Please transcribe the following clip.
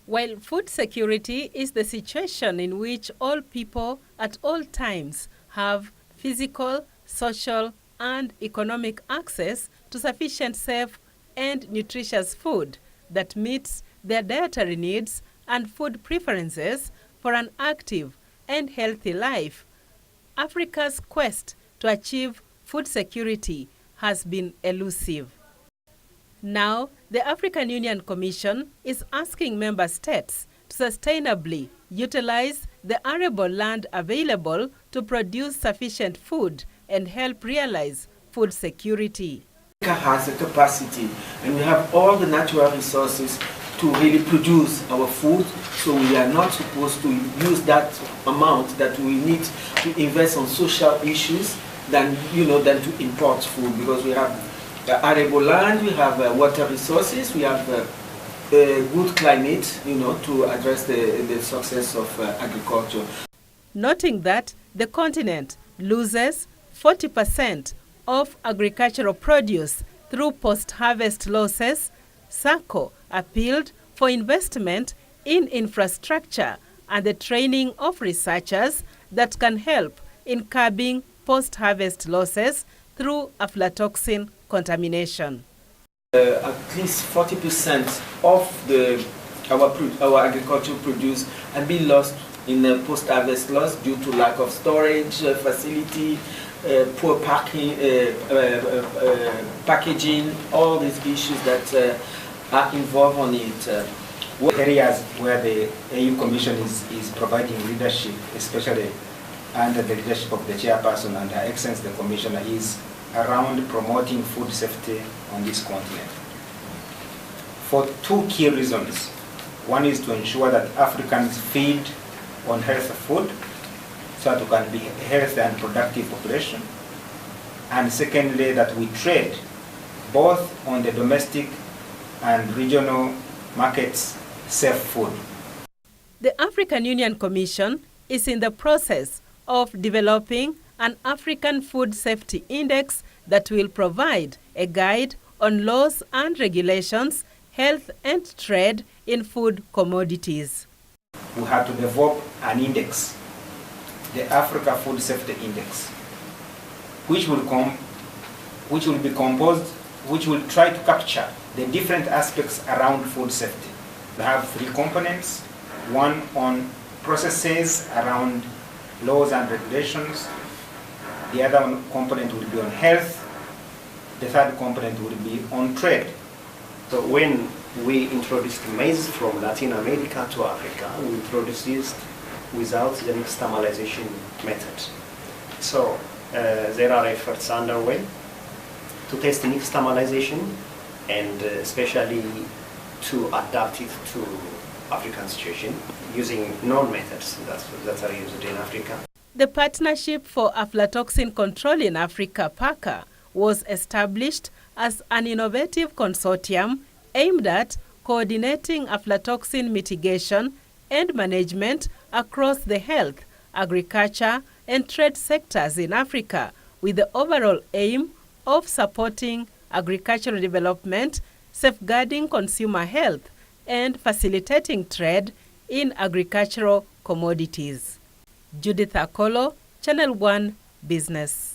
While food security is the situation in which all people at all times have physical, social, and economic access to sufficient, safe, and nutritious food that meets their dietary needs and food preferences for an active and healthy life, Africa's quest to achieve food security has been elusive. Now, the African Union Commission is asking member states to sustainably utilize the arable land available to produce sufficient food and help realize food security. Africa has the capacity and we have all the natural resources to really produce our food, so we are not supposed to use that amount that we need to invest on social issues than to import food, because we have arable land, we have water resources, we have a good climate, to address the success of agriculture. Noting that the continent loses 40% of agricultural produce through post-harvest losses, Sacko appealed for investment in infrastructure and the training of researchers that can help in curbing post-harvest losses through aflatoxin contamination. At least 40% of our agricultural produce has been lost in post-harvest loss due to lack of storage facility, poor packaging, all these issues that are involved on it. Areas where the AU Commission is providing leadership, especially under the leadership of the chairperson and Her Excellency the Commissioner, is around promoting food safety on this continent. For two key reasons. One is to ensure that Africans feed on healthy food so that we can be a healthy and productive population. And secondly, that we trade both on the domestic and regional markets safe food. The African Union Commission is in the process of developing an African Food Safety Index that will provide a guide on laws and regulations, health and trade in food commodities. We have to develop an index, the Africa Food Safety Index, which will try to capture the different aspects around food safety. We have three components: one on processes around laws and regulations, the other component will be on health, the third component will be on trade. So when we introduced maize from Latin America to Africa, we introduced it without the nixtamalization method. So there are efforts underway to test nixtamalization and especially to adapt it to African situation using known methods that are used in Africa. The Partnership for Aflatoxin Control in Africa, PACA, was established as an innovative consortium aimed at coordinating aflatoxin mitigation and management across the health, agriculture, and trade sectors in Africa, with the overall aim of supporting agricultural development, safeguarding consumer health, and facilitating trade in agricultural commodities. Judith Akolo, Channel 1 Business.